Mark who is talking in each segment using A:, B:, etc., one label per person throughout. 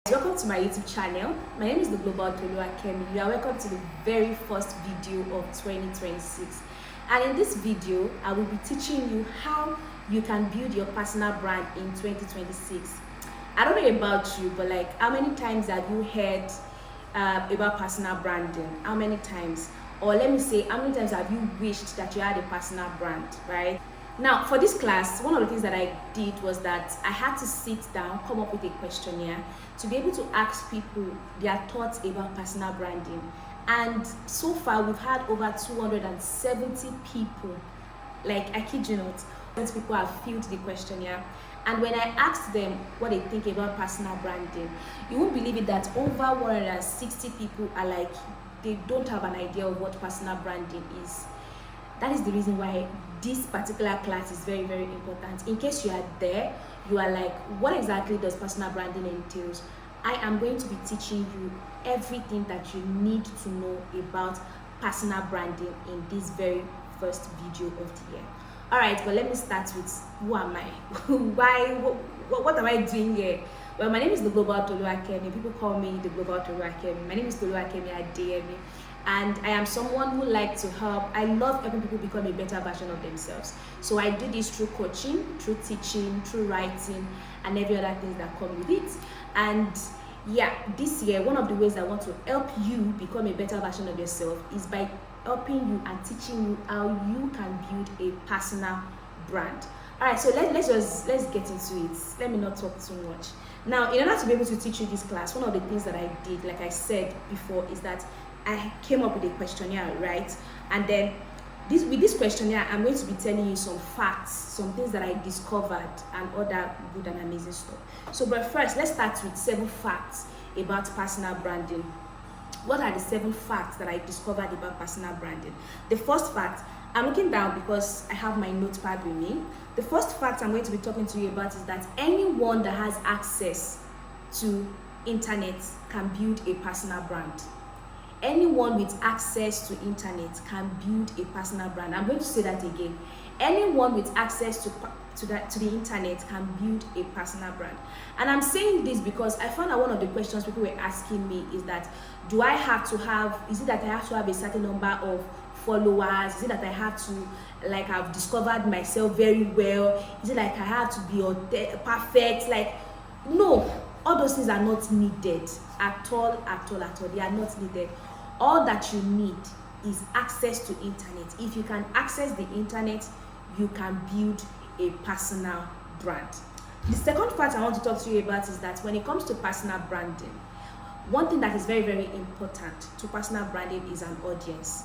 A: Welcome to my YouTube channel. My name is the Global Akemi. You are welcome to the very first video of 2026. And in this video, I will be teaching you how you can build your personal brand in 2026. I don't know about you, but how many times have you heard about personal branding? How many times? Or let me say, how many times have you wished that you had a personal brand, right? Now, for this class, one of the things that I did was that I had to sit down, come up with a questionnaire to be able to ask people their thoughts about personal branding. And so far, we've had over 270 people, I kid you not, these people have filled the questionnaire. And when I asked them what they think about personal branding, you won't believe it that over 160 people are they don't have an idea of what personal branding is. That is the reason why this particular class is very, very important. In case you are there, you are like, what exactly does personal branding entails? I am going to be teaching you everything that you need to know about personal branding in this very first video of the year. All right, but let me start with who am I? What am I doing here? Well, my name is the Global Akemi. People call me the Global Akemi. My name is Akemi Adeyemi. And I am someone who likes to help. I love helping people become a better version of themselves. So I do this through coaching, through teaching, through writing, and every other thing that come with it. And yeah, this year, one of the ways I want to help you become a better version of yourself is by helping you and teaching you how you can build a personal brand. All right, so let's get into it. Let me not talk too much. Now, in order to be able to teach you this class, one of the things that I did, like I said before, is that I came up with a questionnaire, right? And then with this questionnaire, I'm going to be telling you some facts, some things that I discovered, and other good and amazing stuff. So, but first, let's start with 7 facts about personal branding. What are the 7 facts that I discovered about personal branding? The first fact, I'm looking down because I have my notepad with me. The first fact I'm going to be talking to you about is that anyone that has access to internet can build a personal brand. Anyone with access to internet can build a personal brand. I'm going to say that again. Anyone with access to the internet can build a personal brand. And I'm saying this because I found out one of the questions people were asking me is that, is it that I have to have a certain number of followers? Is it that I have to, I've discovered myself very well? Is it like I have to be perfect? No, all those things are not needed at all. They are not needed. All that you need is access to internet. If you can access the internet, you can build a personal brand. The second fact I want to talk to you about is that when it comes to personal branding, one thing that is very, very important to personal branding is an audience.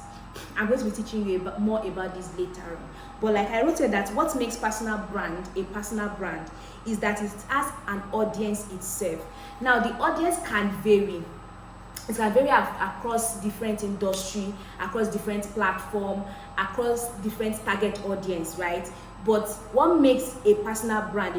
A: I'm going to be teaching you more about this later on. But like I wrote here, that what makes personal brand a personal brand is that it has an audience itself. Now, the audience can vary. It can vary across different industry, across different platform, across different target audience, right? But what makes a personal brand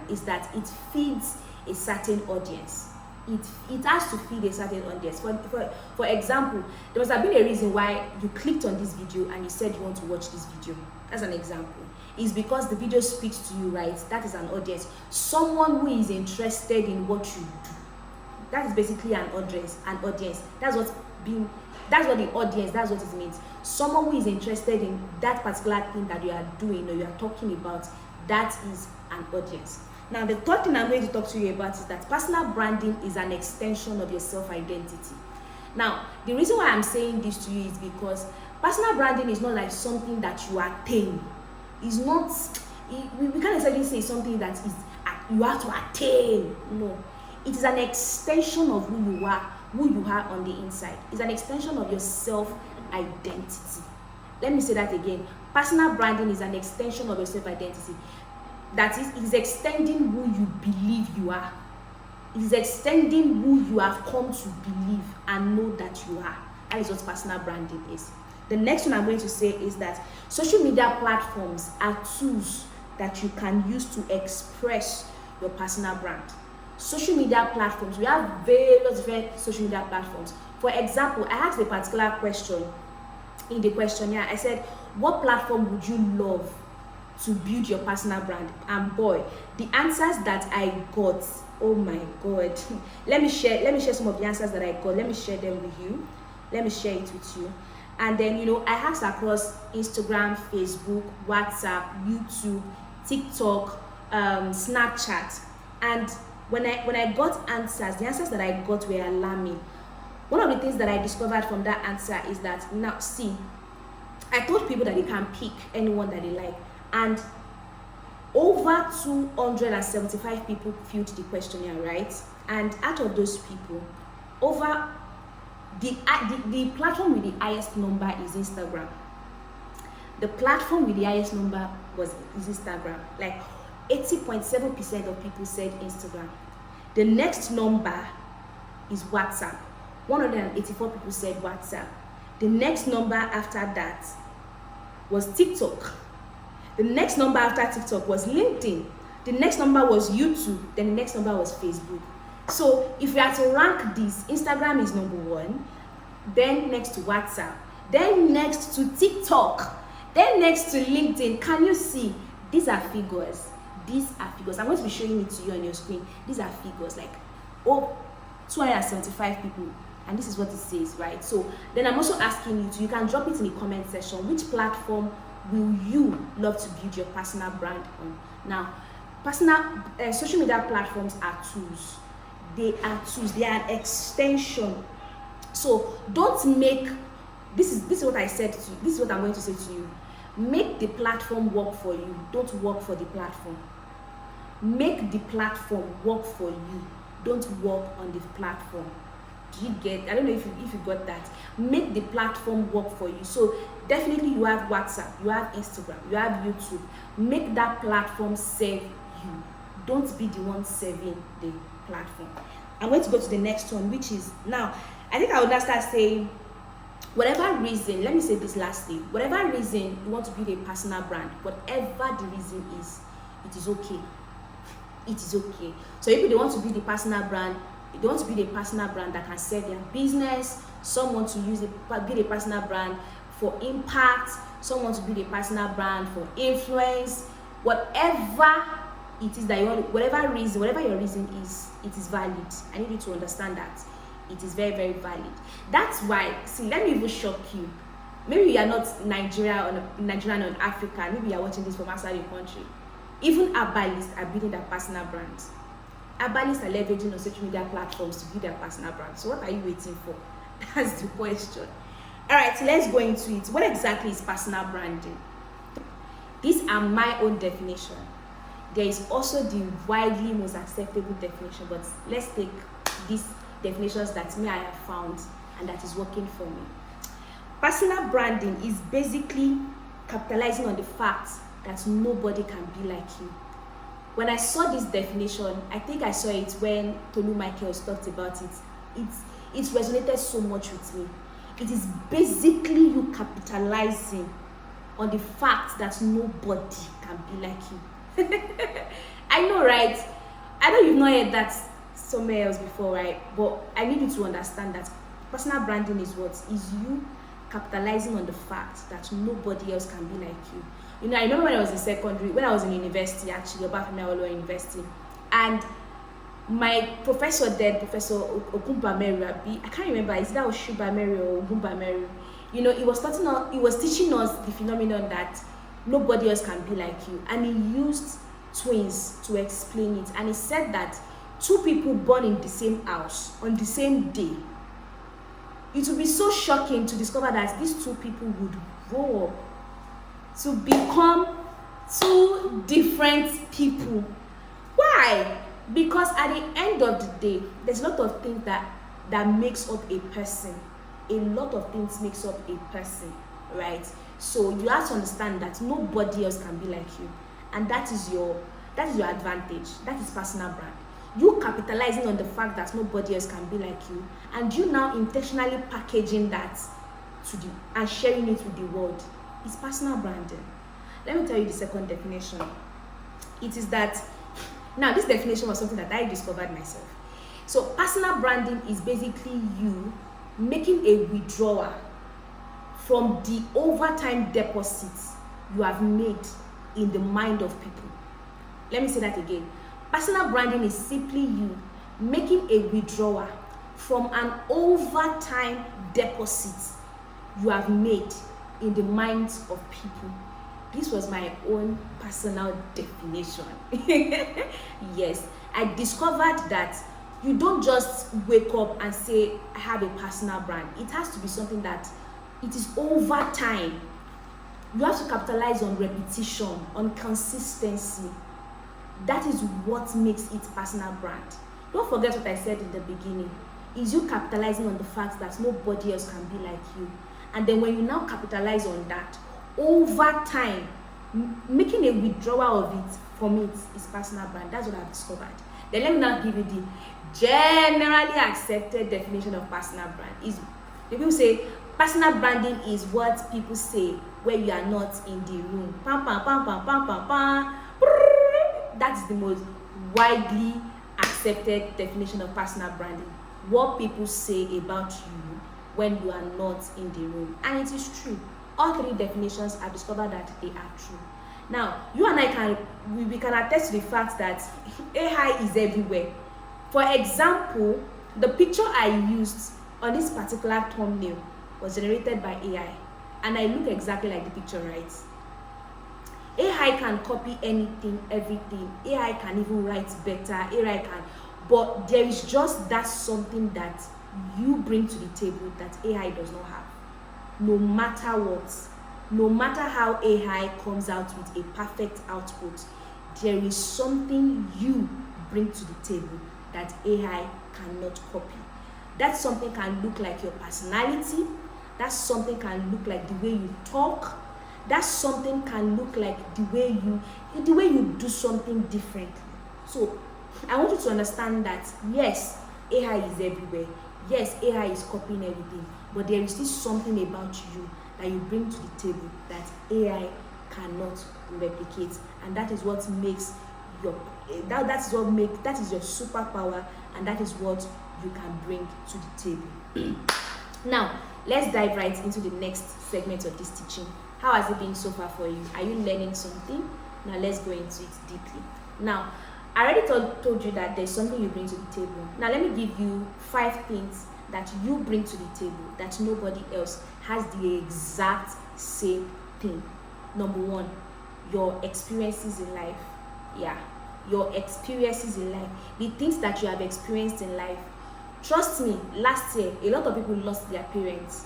A: is that it feeds a certain audience. It has to feed a certain audience. For example, there must have been a reason why you clicked on this video and you said you want to watch this video. That's an example. It's because the video speaks to you, right? That is an audience. Someone who is interested in what you do. That is basically an audience. That's what the audience, that's what it means. Someone who is interested in that particular thing that you are doing or you are talking about, that is an audience. Now, the third thing I'm going to talk to you about is that personal branding is an extension of your self-identity. Now, the reason why I'm saying this to you is because personal branding is not like something that you attain. It's not, we can't exactly say something that is you have to attain. No. It is an extension of who you are on the inside. It's an extension of your self-identity. Let me say that again. Personal branding is an extension of your self-identity. That is extending who you believe you are. It is extending who you have come to believe and know that you are. That is what personal branding is. The next one I'm going to say is that social media platforms are tools that you can use to express your personal brand. Social media platforms, we have various different social media platforms. For example, I asked a particular question in the questionnaire. I said, what platform would you love to build your personal brand? And boy, the answers that I got Oh my God. Let me share some of the answers that I got. Let me share them with you. Let me share it with you. And then, I asked across Instagram, Facebook, WhatsApp, YouTube, TikTok, Snapchat. And when I got answers, the answers that I got were alarming. One of the things that I discovered from that answer is that, now see, I told people that they can pick anyone that they like, and over 275 people filled the questionnaire, right? And out of those people, over the platform with the highest number is Instagram. The platform with the highest number is Instagram. Like 80.7% of people said Instagram. The next number is WhatsApp. 184 people said WhatsApp. The next number after that was TikTok. The next number after TikTok was LinkedIn. The next number was YouTube. Then the next number was Facebook. So if we are to rank this, Instagram is number 1, then next to WhatsApp, then next to TikTok, then next to LinkedIn. Can you see? These are figures. These are figures. I'm going to be showing it to you on your screen. These are figures, like 275 people. And this is what it says, right? So then I'm also asking you you can drop it in the comment section. Which platform will you love to build your personal brand on? Now, social media platforms are tools. They are tools. They are an extension. So don't make, this is what I said to you. This is what I'm going to say to you. Make the platform work for you. Don't work for the platform. Make the platform work for you. Don't work on the platform. Do you get? I don't know if you got that. Make the platform work for you. So definitely you have WhatsApp, you have Instagram, you have YouTube. Make that platform serve you. Don't be the one serving the platform. I'm going to go to the next one, which is, now I think I would now start saying, whatever reason, let me say this lastly, whatever reason you want to build a personal brand, whatever the reason is, it is okay. It is okay. So if they want to build a personal brand, they want to build a personal brand that can serve their business. Some want to build a personal brand for impact. Some want to build a personal brand for influence. Whatever it is that you want, whatever your reason is, it is valid. I need you to understand that. It is very, very valid. That's why, see, let me even shock you. Maybe you are not Nigerian or Africa. Maybe you are watching this from outside the country. Even herbalists are building their personal brands. Herbalists are leveraging on social media platforms to build their personal brand. So what are you waiting for? That's the question. All right, so let's go into it. What exactly is personal branding? These are my own definition. There is also the widely most acceptable definition, but let's take these definitions that I have found and that is working for me. Personal branding is basically capitalizing on the fact that nobody can be like you. When I saw this definition, I think I saw it when Tolu Michaels talked about it. It resonated so much with me. It is basically you capitalizing on the fact that nobody can be like you. I know, right? I know you've not heard that somewhere else before, right? But I need you to understand that personal branding is what? Is you capitalizing on the fact that nobody else can be like you. You know, I remember when I was in secondary, when I was in university, actually, Obafemi University, and my professor then, Professor Ogunbameri, I can't remember, is that Oshubameri or Ogunbameri? You know, he was teaching us the phenomenon that nobody else can be like you, and he used twins to explain it. And he said that two people born in the same house on the same day, it would be so shocking to discover that these two people would grow up to become two different people. Why? Because at the end of the day, there's a lot of things that makes up a person. A lot of things makes up a person, right? So you have to understand that nobody else can be like you, and that is your advantage. That is personal brand. You capitalizing on the fact that nobody else can be like you, and you now intentionally packaging that and sharing it with the world. It's personal branding. Let me tell you the second definition. It is that, now this definition was something that I discovered myself. So personal branding is basically you making a withdrawal from the overtime deposits you have made in the mind of people. Let me say that again. Personal branding is simply you making a withdrawal from an overtime deposit you have made in the minds of people. This was my own personal definition. Yes, I discovered that you don't just wake up and say, I have a personal brand. It has to be something that it is over time. You have to capitalize on repetition, on consistency. That is what makes it personal brand. Don't forget what I said in the beginning. Is you capitalizing on the fact that nobody else can be like you. And then when you now capitalize on that, over time, making a withdrawal of it from it is personal brand. That's what I've discovered. Then let me now give you the generally accepted definition of personal brand. Is people say personal branding is what people say when you are not in the room. Pam pam pam pam pam pam pam. That's the most widely accepted definition of personal branding. What people say about you when you are not in the room. And it is true. All three definitions, I've discovered that they are true. Now, you and I we can attest to the fact that AI is everywhere. For example, the picture I used on this particular thumbnail was generated by AI, and I look exactly like the picture, right? AI can copy anything, everything. AI can even write better. AI can, but there is just that something that you bring to the table that AI does not have. No matter what, no matter how AI comes out with a perfect output, there is something you bring to the table that AI cannot copy. That something can look like your personality. That something can look like the way you talk. That something can look like the way you do something differently. So I want you to understand that yes, AI is everywhere. Yes, AI is copying everything, but there is still something about you that you bring to the table that AI cannot replicate, and that is what makes that is your superpower, and that is what you can bring to the table. Now, let's dive right into the next segment of this teaching. How has it been so far for you? Are you learning something? Now let's go into it deeply. Now, I already told you that there's something you bring to the table. Now let me give you 5 things that you bring to the table that nobody else has the exact same thing. Number 1, your experiences in life. Yeah, your experiences in life. The things that you have experienced in life. Trust me, last year, a lot of people lost their parents.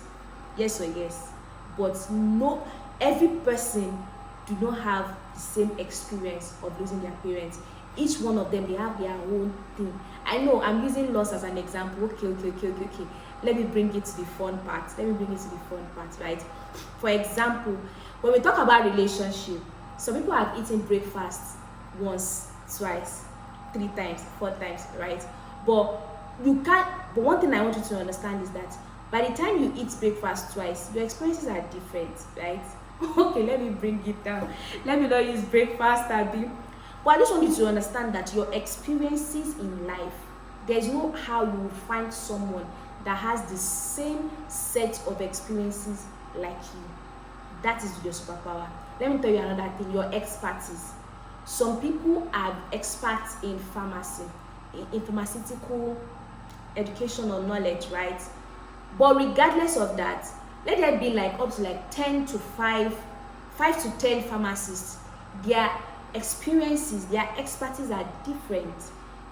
A: Yes or yes. But no, every person do not have the same experience of losing their parents. Each one of them, they have their own thing. I know I'm using loss as an example. Okay. Let me bring it to the fun part. Right? For example, when we talk about relationship, some people have eaten breakfast once, twice, 3 times, 4 times, right? But one thing I want you to understand is that by the time you eat breakfast twice, your experiences are different, right? Okay, let me bring it down. Let me not use breakfast, Abby. But I just want you to understand that your experiences in life, there's no how you will find someone that has the same set of experiences like you. That is your superpower. Let me tell you another thing, your expertise. Some people are experts in pharmacy, in pharmaceutical education or knowledge, right? But regardless of that, let there be up to 10 to 5 to 10 pharmacists. Their experiences, their expertise are different.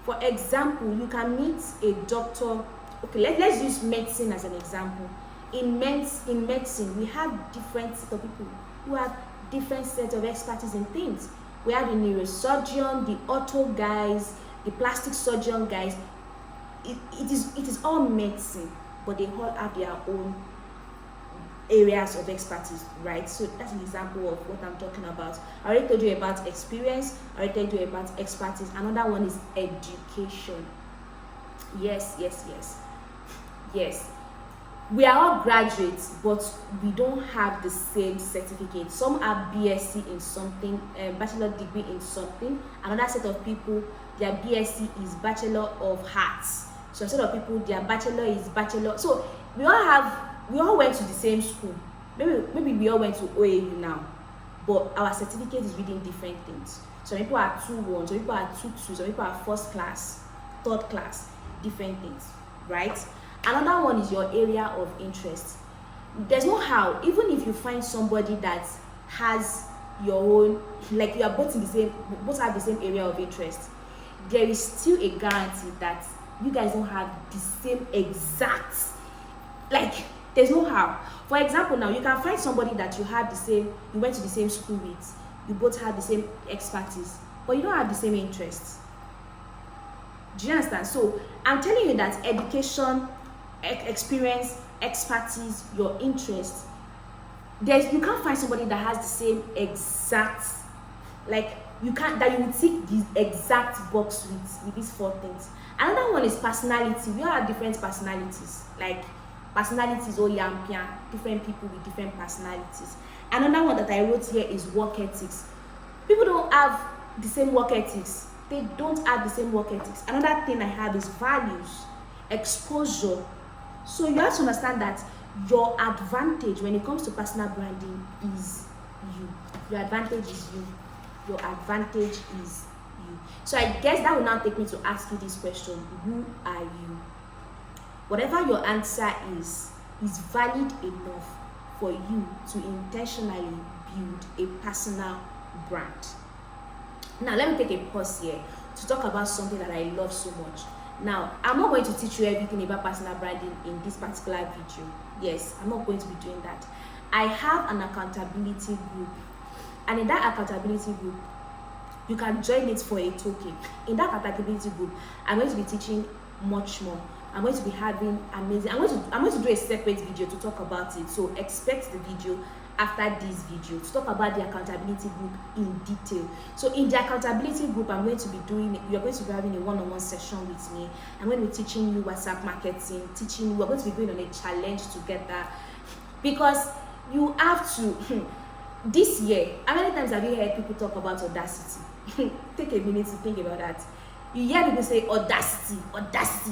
A: For example, you can meet a doctor. Okay, let's use medicine as an example. In medicine, we have different set of people who have different set of expertise in things. We have the neurosurgeon, the ortho guys, the plastic surgeon guys. It is all medicine, but they all have their own areas of expertise, right? So that's an example of what I'm talking about. I already told you about experience. I already told you about expertise. Another one is education. Yes. We are all graduates, but we don't have the same certificate. Some have BSc in something, bachelor degree in something. Another set of people, their BSc is Bachelor of Arts. Some set of people, their bachelor is bachelor. So we all went to the same school. Maybe we all went to OAU now, but our certificate is reading different things. Some people are 2-1, some people are 2-2, some people are first class, third class, different things, right? Another one is your area of interest. There's no how, even if you find somebody that has your own, like you are both have the same area of interest, there is still a guarantee that you guys don't have the same exact, like there's no how. For example, now you can find somebody that you went to the same school with, you both have the same expertise, but you don't have the same interests. Do you understand? So I'm telling you that education, experience, expertise, your interest, you can't find somebody that has the same exact, like you will tick the exact box with these 4 things. Another one is personality. We all have different personalities, like personalities or yampian, different people with different personalities. Another one that I wrote here is work ethics. People don't have the same work ethics. They don't have the same work ethics. Another thing I have is values, exposure. So you have to understand that your advantage when it comes to personal branding is you. Your advantage is you. Your advantage is you. So I guess that will now take me to ask you this question: who are you? Whatever your answer is valid enough for you to intentionally build a personal brand. Now let me take a pause here to talk about something that I love so much. Now, I'm not going to teach you everything about personal branding in this particular video. Yes, I'm not going to be doing that. I have an accountability group, and in that accountability group, you can join it for a token. In that accountability group, I'm going to be teaching much more. I'm going to be having amazing, I'm going to do a separate video to talk about it. So expect the video after this video to talk about the accountability group in detail. So in the accountability group, you're going to be having a one-on-one session with me. I'm going to be teaching you WhatsApp marketing, we're going to be going on a challenge together, because you have to, this year, how many times have you heard people talk about audacity? Take a minute to think about that. You hear people say audacity,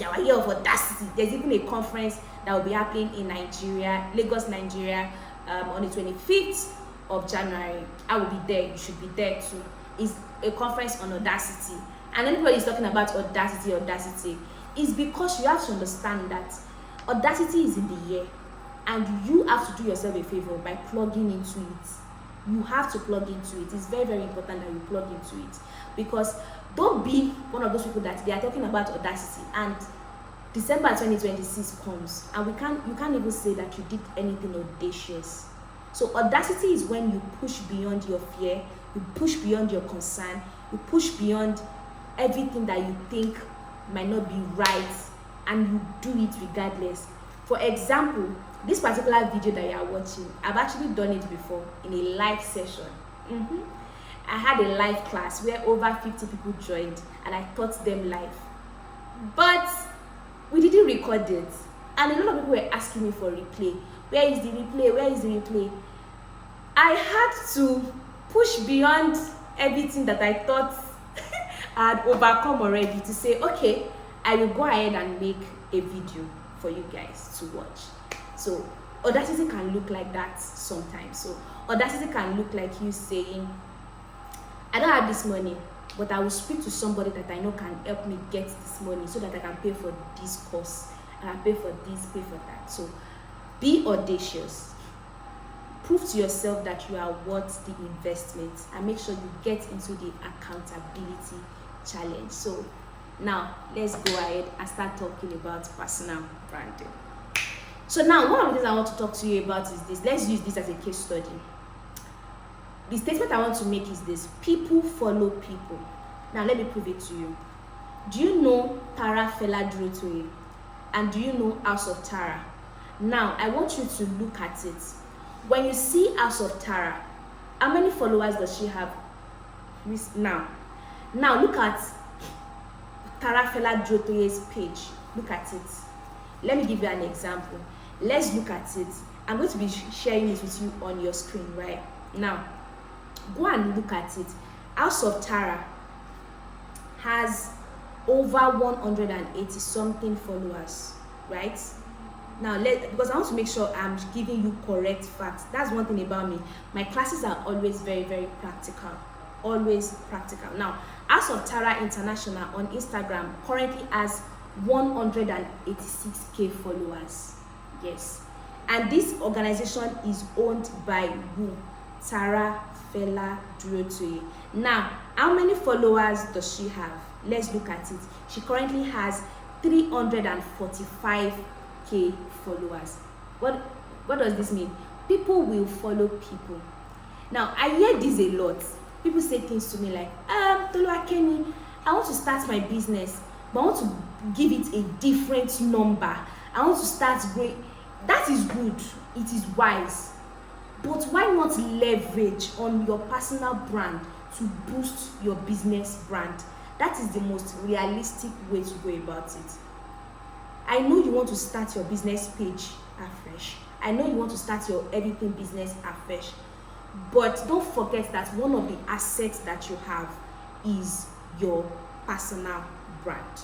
A: our year of audacity. There's even a conference that will be happening in Nigeria, Lagos, Nigeria, on the 25th of January. I will be there. You should be there too. It's a conference on audacity. And anybody is talking about audacity, is because you have to understand that audacity is in the air, and you have to do yourself a favor by plugging into it. You have to plug into it. It's very, very important that you plug into it, because don't be one of those people that they are talking about audacity and December 2026 comes and you can't even say that you did anything audacious. So audacity is when you push beyond your fear, you push beyond your concern, you push beyond everything that you think might not be right, and you do it regardless. For example, this particular video that you are watching, I've actually done it before in a live session. I had a live class where over 50 people joined, and I taught them live. But we didn't record it, and a lot of people were asking me for replay. Where is the replay? Where is the replay? I had to push beyond everything that I thought I had overcome already to say, okay, I will go ahead and make a video for you guys to watch. So audacity can look like that sometimes. So audacity can look like you saying, I don't have this money, but I will speak to somebody that I know can help me get this money so that I can pay for this course, and I pay for this, pay for that. So be audacious. Prove to yourself that you are worth the investment, and make sure you get into the accountability challenge. So now let's go ahead and start talking about personal branding. So now one of the things I want to talk to you about is this. Let's use this as a case study. The statement I want to make is this: people follow people. Now let me prove it to you. Do you know Tara Fela Durotoye? And do you know House of Tara? Now I want you to look at it. When you see House of Tara, how many followers does she have? Now look at Tara Fela Durotoye's page. Look at it. Let me give you an example. Let's look at it. I'm going to be sharing it with you on your screen right now. Go and look at it. House of Tara has over 180 something followers, right? Now because I want to make sure I'm giving you correct facts. That's one thing about me. My classes are always very, very practical. always practical. Now, as of Tara International on Instagram currently has 186k followers. Yes. And this organization is owned by who? Tara Fela Durotoye. Now, how many followers does she have? Let's look at it. She currently has 345k followers. What does this mean? People will follow people. Now, I hear this a lot. People say things to me like, Toluwakemi, I want to start my business, but I want to give it a different number. I want to start growing. That is good. It is wise. But why not leverage on your personal brand to boost your business brand? That is the most realistic way to go about it. I know you want to start your business page afresh. I know you want to start your everything business afresh. But don't forget that one of the assets that you have is your personal brand.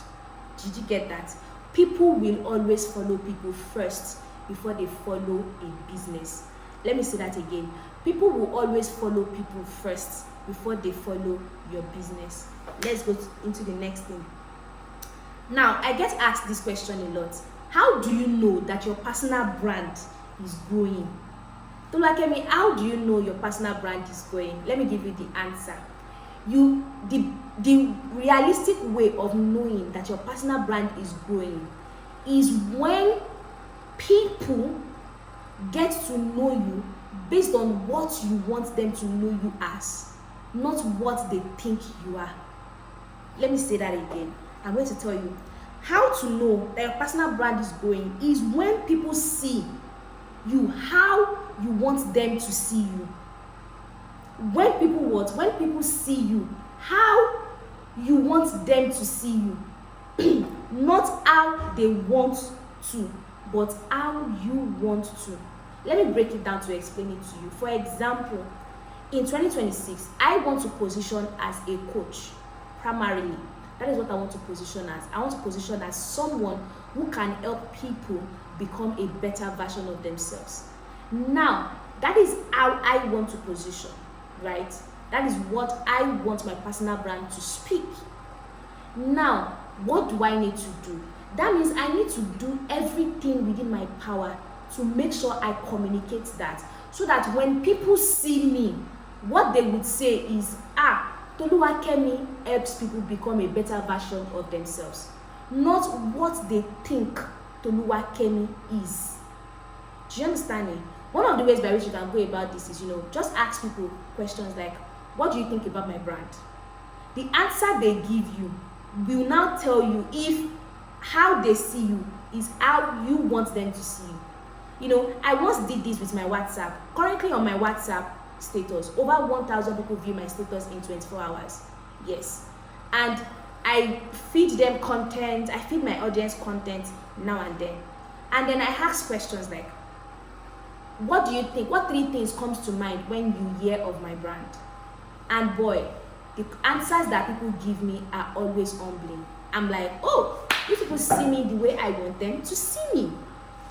A: Did you get that? People will always follow people first before they follow a business. Let me say that again. People will always follow people first before they follow your business. Let's go into the next thing. Now, I get asked this question a lot. How do you know that your personal brand is growing? Toluwakemi, how do you know your personal brand is growing? Let me give you the answer. The realistic way of knowing that your personal brand is growing is when people get to know you based on what you want them to know you as, not what they think you are. Let me say that again. I'm going to tell you how to know that your personal brand is growing is when people see you how you want them to see you. When people see you how you want them to see you. Not how they want to, but how you want to. Let me break it down to explain it to you. For example, in 2026, I want to position as a coach primarily. That is what I want to position as. I want to position as someone who can help people become a better version of themselves. Now, that is how I want to position, right? That is what I want my personal brand to speak. Now, what do I need to do? That means I need to do everything within my power to make sure I communicate that, so that when people see me, what they would say is, Toluwakemi helps people become a better version of themselves, not what they think Toluwakemi is. Do you understand me? One of the ways by which you can go about this is, just ask people questions like, what do you think about my brand? The answer they give you will now tell you if how they see you is how you want them to see you. I once did this with my WhatsApp. Currently on my WhatsApp status, over 1,000 people view my status in 24 hours. Yes. And I feed them content. I feed my audience content now and then. And then I ask questions like, what do you think? What 3 things comes to mind when you hear of my brand? And boy, the answers that people give me are always humbling. I'm like, oh, you people see me the way I want them to see me.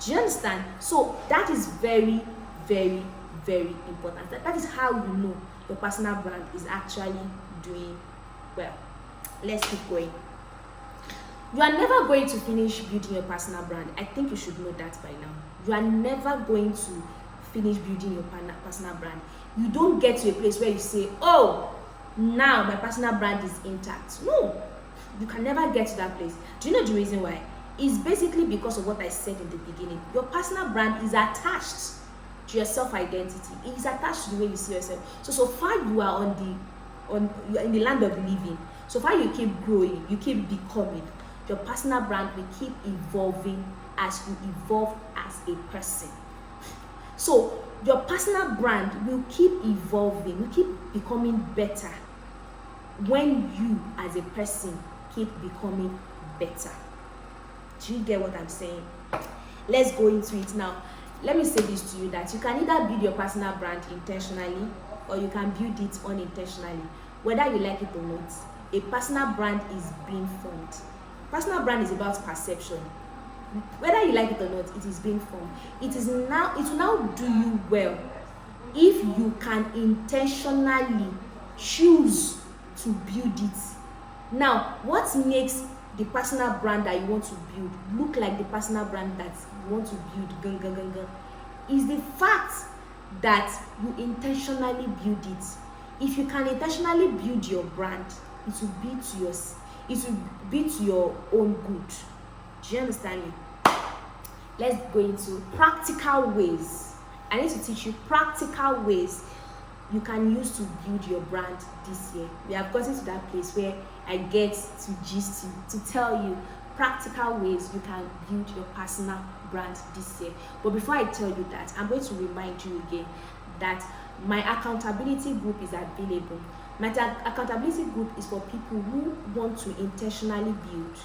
A: Do you understand? So that is very, very, very important. That is how you know your personal brand is actually doing well. Let's keep going. You are never going to finish building your personal brand. I think you should know that by now. You are never going to finish building your personal brand. You don't get to a place where you say, oh, now my personal brand is intact. No, you can never get to that place. Do you know the reason why? It's basically because of what I said in the beginning. Your personal brand is attached to your self-identity. It is attached to the way you see yourself. So far you are you're in the land of living. So far you keep growing, you keep becoming. Your personal brand will keep evolving as you evolve as a person. So your personal brand will keep evolving, will keep becoming better when you as a person keep becoming better. Do you get what I'm saying? Let's go into it now. Let me say this to you, that you can either build your personal brand intentionally or you can build it unintentionally. Whether you like it or not, a personal brand is being formed. Personal brand is about perception. Whether you like it or not, it is being formed. It will now do you well if you can intentionally choose to build it. Now, what makes the personal brand that you want to build look like the personal brand that you want to build is the fact that you intentionally build it. If you can intentionally build your brand, it will be to your own good. Do you understand me? Let's go into practical ways. I need to teach you practical ways you can use to build your brand this year. We have gotten to that place where I get to gist you, to tell you practical ways you can build your personal brand this year. But before I tell you that, I'm going to remind you again that my accountability group is available. My accountability group is for people who want to intentionally build,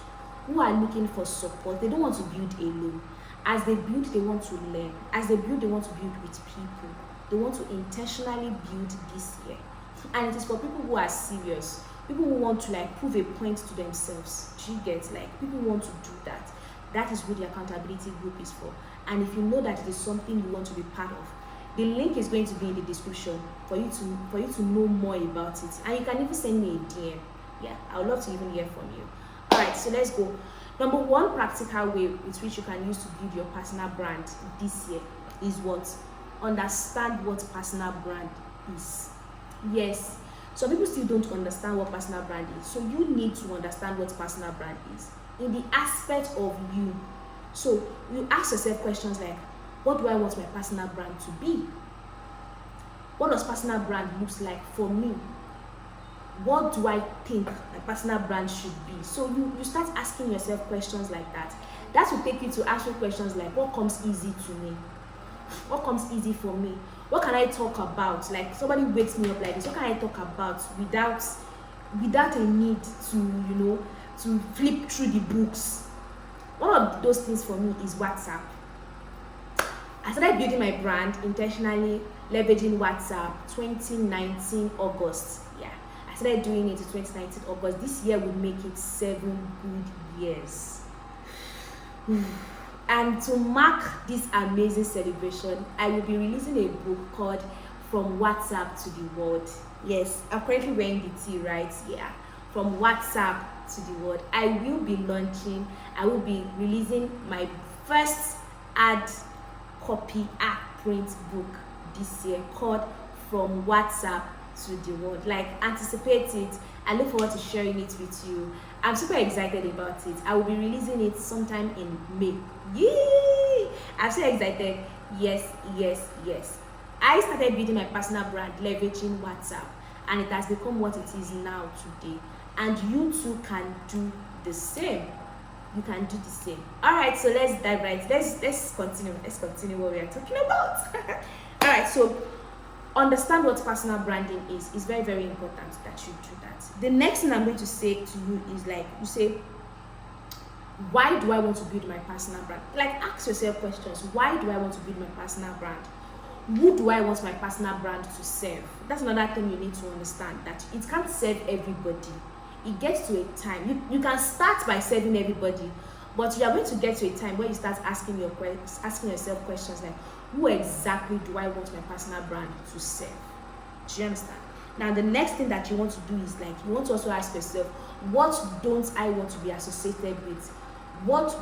A: who are looking for support. They don't want to build alone. As they build, they want to learn. As they build, they want to build with people. They want to intentionally build this year. And it is for people who are serious, people who want to like prove a point to themselves. Do you get, like, people who want to do that? That is what the accountability group is for. And if you know that it is something you want to be part of, the link is going to be in the description for you to know more about it. And you can even send me a DM. Yeah, I would love to even hear from you. All right, so let's go. Number one practical way with which you can use to build your personal brand this year is what? Understand what personal brand is. Yes, some people still don't understand what personal brand is. So you need to understand what personal brand is in the aspect of you. So you ask yourself questions like, what do I want my personal brand to be? What does personal brand looks like for me? What do I think my personal brand should be? So you start asking yourself questions like that. That will take you to asking questions like, what comes easy to me? What comes easy for me? What can I talk about? Like, somebody wakes me up like this, what can I talk about without a need to, to flip through the books? One of those things for me is WhatsApp. I started building my brand intentionally, leveraging WhatsApp 2019 August. Yeah, I started doing it in 2019 August. This year will make it 7 good years. And to mark this amazing celebration, I will be releasing a book called From WhatsApp to the World. Yes, I'm currently wearing the T, right? Yeah, From WhatsApp to the World. I will be releasing my first ad copy print book this year called From WhatsApp to the World. Like, anticipate it. I look forward to sharing it with you. I'm super excited about it. I will be releasing it sometime in May. Yay! I'm so excited. Yes. I started building my personal brand leveraging WhatsApp, and it has become what it is now today. And you too can do the same. You can do the same. All right, so let's dive right. Let's continue. Let's continue what we are talking about. All right, so understand what personal branding is. It's very, very important that you do that. The next thing I'm going to say to you is, like, you say, why do I want to build my personal brand? Like, ask yourself questions. Why do I want to build my personal brand? Who do I want my personal brand to serve? That's another thing you need to understand, that it can't serve everybody. It gets to a time, you can start by serving everybody, but you are going to get to a time where you start asking yourself questions like, who exactly do I want my personal brand to serve? Do you understand? Now, the next thing that you want to do is, like, you want to also ask yourself, what don't I want to be associated with? What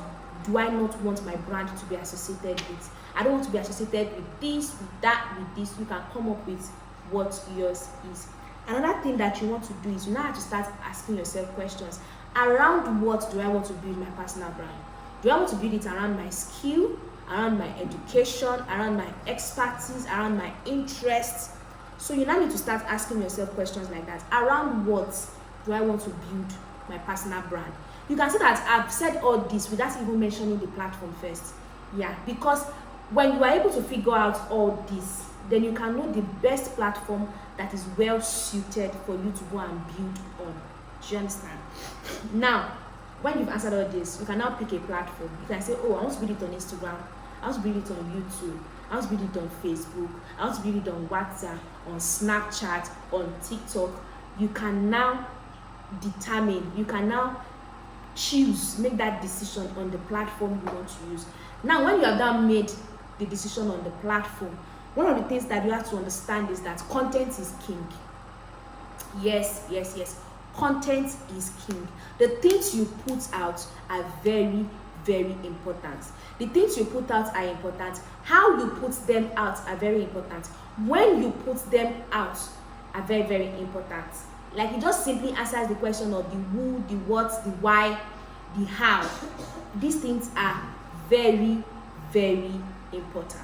A: do I not want my brand to be associated with? I don't want to be associated with this, with that, with this. You can come up with what yours is. Another thing that you want to do is, you now have to start asking yourself questions. Around what do I want to build my personal brand? Do I want to build it around my skill, around my education, around my expertise, around my interests? So you now need to start asking yourself questions like that. Around what do I want to build my personal brand? You can see that I've said all this without even mentioning the platform first. Yeah, because when you are able to figure out all this, then you can know the best platform that is well suited for you to go and build on. Do you understand? Now, when you've answered all this, you can now pick a platform. You can say, oh, I want to build it on Instagram, I want to build it on YouTube, I want to build it on Facebook, I want to build it on WhatsApp, on Snapchat, on TikTok. You can now determine, you can now choose, make that decision on the platform you want to use. Now, when you have now made the decision on the platform, one of the things that you have to understand is that content is king. Yes. Content is king. The things you put out are very, very important. The things you put out are important. How you put them out are very important. When you put them out are very, very important. Like, it just simply answers the question of the who, the what, the why, the how. These things are very, very important.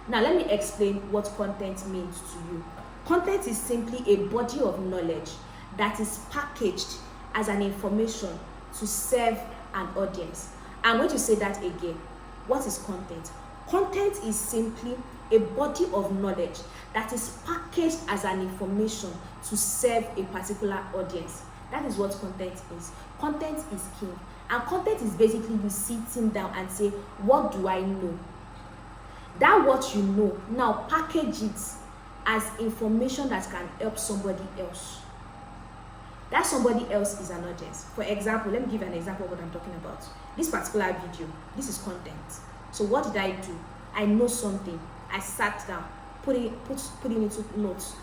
A: Now, let me explain what content means to you. Content is simply a body of knowledge that is packaged as an information to serve an audience. I'm going to say that again. What is content? Content is simply a body of knowledge that is packaged as an information to serve a particular audience. That is what content is. Content is king. And content is basically you sitting down and say, what do I know? That what you know, now package it as information that can help somebody else. That somebody else is an audience. For example, let me give an example of what I'm talking about. This particular video, this is content. So what did I do? I know something. I sat down, put it into notes,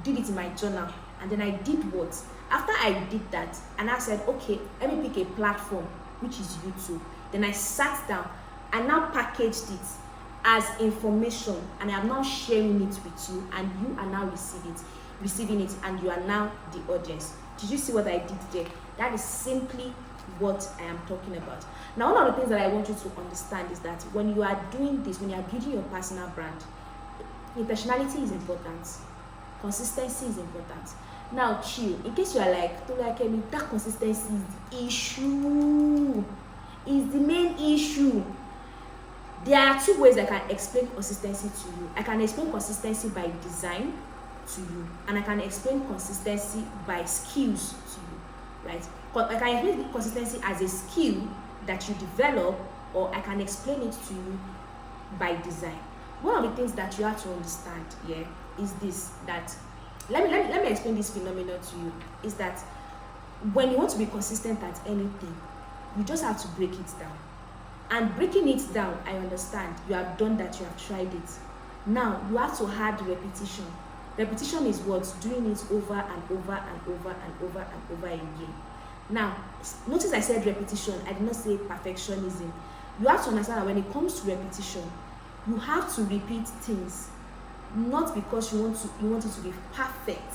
A: did it in my journal, and then I did what? After I did that, and I said, okay, let me pick a platform, which is YouTube. Then I sat down and now packaged it as information, and I am now sharing it with you, and you are now receiving it, and you are now the audience. Did you see what I did there? That is simply what I am talking about. Now, one of the things that I want you to understand is that when you are doing this, when you are building your personal brand, intentionality is important, consistency is important. Now, chill. In case you are like, that consistency is the issue, is the main issue. There are two ways I can explain consistency to you. I can explain consistency by design to you, and I can explain consistency by skills to you, right? I can explain consistency as a skill that you develop, or I can explain it to you by design. One of the things that you have to understand here is this, that let me explain this phenomenon to you, is that when you want to be consistent at anything, you just have to break it down. And breaking it down, I understand, you have done that, you have tried it. Now, you have to add repetition. Repetition is what? Doing it over and over and over and over and over again. Now, notice I said repetition, I did not say perfectionism. You have to understand that when it comes to repetition, you have to repeat things, not because you want it to be perfect,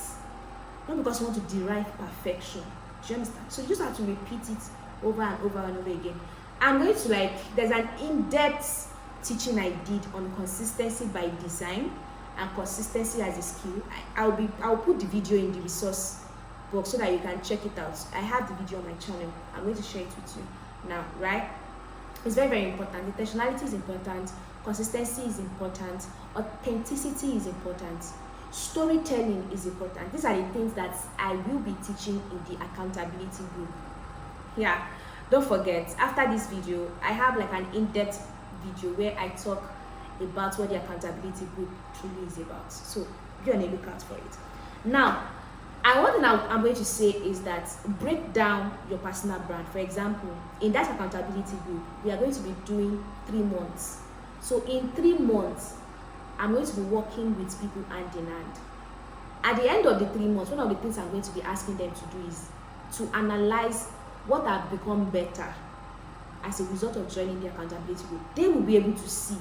A: not because you want to derive perfection. Do you understand? So you just have to repeat it over and over and over again. I'm going to there's an in-depth teaching I did on consistency by design and consistency as a skill. I'll put the video in the resource box so that you can check it out. I have the video on my channel. I'm going to share it with you now, right? It's very, very important. Intentionality is important. Consistency is important. Authenticity is important. Storytelling is important. These are the things that I will be teaching in the accountability group. Yeah, don't forget, after this video, I have an in-depth video where I talk about what the accountability group truly is about. So be on a lookout for it. Now, one thing I'm going to say is that break down your personal brand. For example, in that accountability group, we are going to be doing 3 months. So in 3 months, I'm going to be working with people hand in hand. At the end of the 3 months, one of the things I'm going to be asking them to do is to analyze what have become better as a result of joining the accountability group. They will be able to see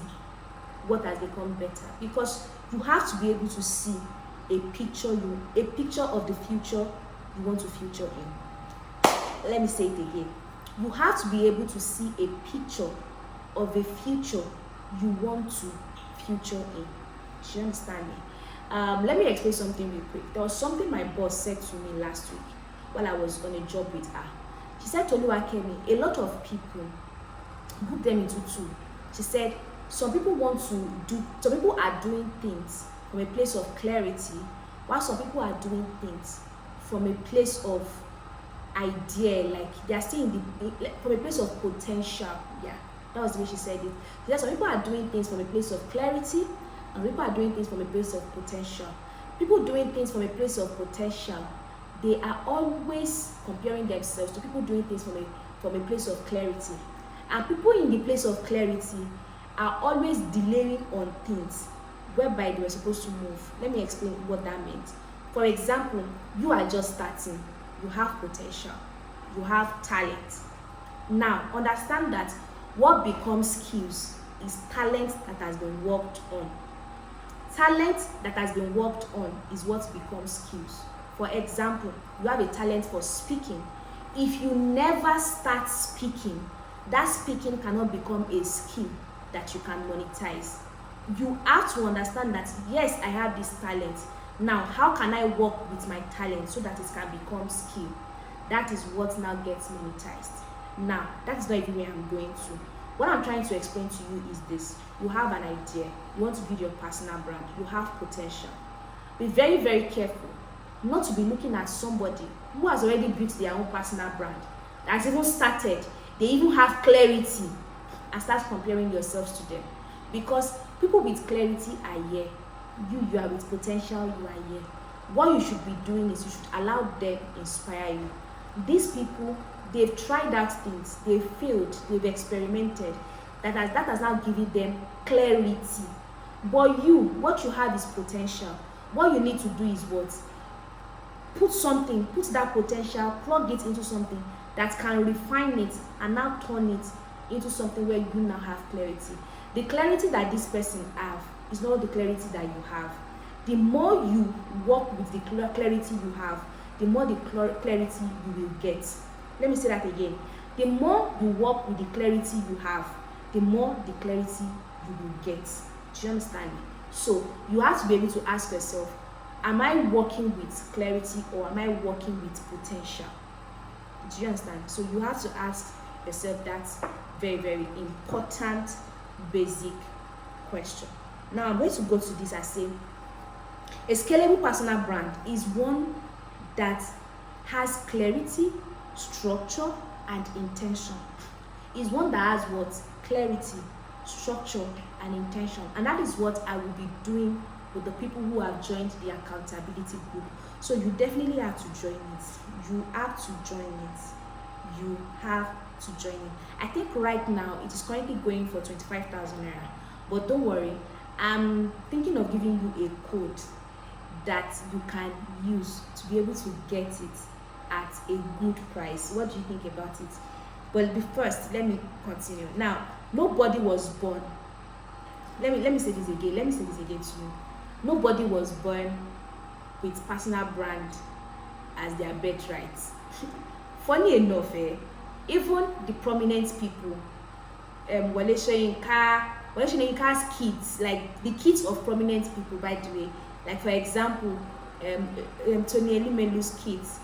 A: what has become better, because you have to be able to see a picture of the future you want to future in. Let me say it again. You have to be able to see a picture of a future you want to future in. Do you understand me? Let me explain something real quick. There was something my boss said to me last week while I was on a job with her. She said, Toluwakemi, a lot of people group them into two. She said, some people are doing things from a place of clarity, while some people are doing things from a place of idea, like they are still from a place of potential. Yeah, that was the way she said it. She said some people are doing things from a place of clarity, and people are doing things from a place of potential. People doing things from a place of potential, they are always comparing themselves to people doing things from a place of clarity. And people in the place of clarity are always delaying on things whereby they were supposed to move. Let me explain what that means. For example, you are just starting, you have potential, you have talent. Now, understand that what becomes skills is talent that has been worked on. Talent that has been worked on is what becomes skills. For example, you have a talent for speaking. If you never start speaking, that speaking cannot become a skill that you can monetize. You have to understand that, yes, I have this talent. Now, how can I work with my talent so that it can become skill? That is what now gets monetized. Now, that's not even where I'm going to. What I'm trying to explain to you is this. You have an idea. You want to build your personal brand. You have potential. Be very, very careful not to be looking at somebody who has already built their own personal brand, that has even started, they even have clarity, and start comparing yourselves to them. Because people with clarity are here. You are with potential, you are here. What you should be doing is you should allow them inspire you. These people, they've tried out things, they've failed, they've experimented. That has now given them clarity. But you, what you have is potential. What you need to do is what? Put that potential, plug it into something that can refine it and now turn it into something where you now have clarity. The clarity that this person have is not the clarity that you have. The more you work with the clarity you have, the more the clarity you will get. Let me say that again. The more you work with the clarity you have, the more the clarity you will get. Do you understand me? So you have to be able to ask yourself, am I working with clarity or am I working with potential? Do you understand? So you have to ask yourself that very, very important basic question. Now I'm going to go to this and say, a scalable personal brand is one that has clarity, structure, and intention. Is one that has what? Clarity, structure, and intention. And that is what I will be doing with the people who have joined the accountability group. So you definitely have to join it. You have to join it. You have to join it. I think right now it is currently going for 25,000 naira. But don't worry, I'm thinking of giving you a code that you can use to be able to get it at a good price. What do you think about it? But first, let me continue. Now, nobody was born. Let me say this again. Let me say this again to you. Nobody was born with personal brand as their birthright. Funny enough, even the prominent people, Wale Soyinka's kids, like the kids of prominent people, by the way, like for example, Tony Elimelu's kids.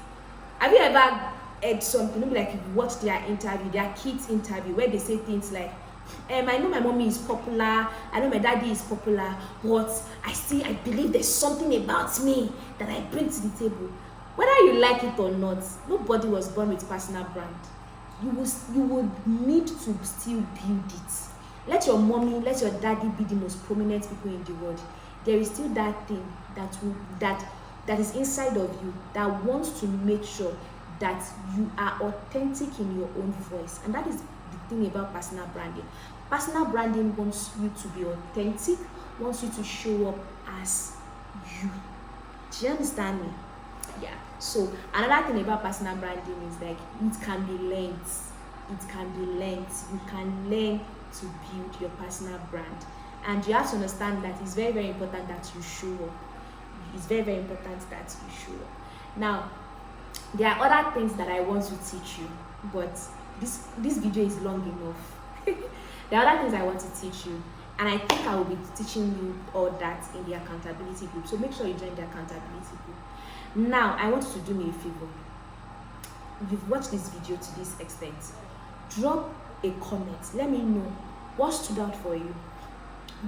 A: Have you ever heard something, maybe like you watch their interview, their kids interview, where they say things like, I know my mommy is popular, I know my daddy is popular, but I believe there's something about me that I bring to the table. Whether you like it or not, nobody was born with personal brand. You would need to still build it. Let your mommy, let your daddy be the most prominent people in the world. There is still that thing that is inside of you that wants to make sure that you are authentic in your own voice. And that is the thing about personal branding. Personal branding wants you to be authentic, wants you to show up as you. Do you understand me? Yeah. So another thing about personal branding is like it can be learned. It can be learned. You can learn to build your personal brand. And you have to understand that it's very, very important that you show up. It's very, very important that you show up. Now, there are other things that I want to teach you, but this video is long enough. There are other things I want to teach you, and I think I will be teaching you all that in the accountability group. So make sure you join the accountability group. Now, I want you to do me a favor. You've watched this video to this extent. Drop a comment. Let me know what stood out for you.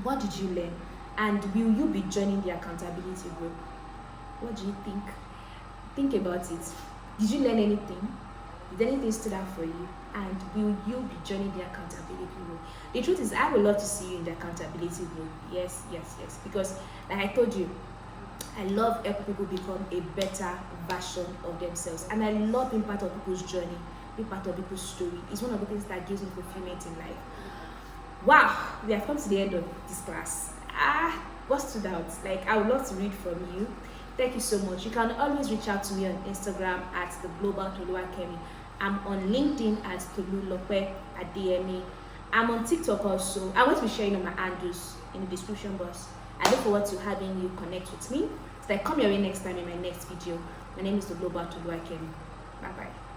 A: What did you learn? And will you be joining the accountability group? What do you think? Think about it. Did you learn anything? Did anything stood out for you? And will you be joining the accountability group? The truth is, I would love to see you in the accountability group. Yes. Because like I told you, I love helping people become a better version of themselves. And I love being part of people's journey, being part of people's story. It's one of the things that gives me fulfillment in life. Wow, we have come to the end of this class. What stood out? Like, I would love to read from you. Thank you so much. You can always reach out to me on Instagram at the Global Toluwakemi. I'm on LinkedIn as Tolulope at DME. I'm on TikTok also. I'm going to be sharing all my handles in the description box. I look forward to having you connect with me. So I come your way next time in my next video. My name is the Global Toluwakemi. Bye bye.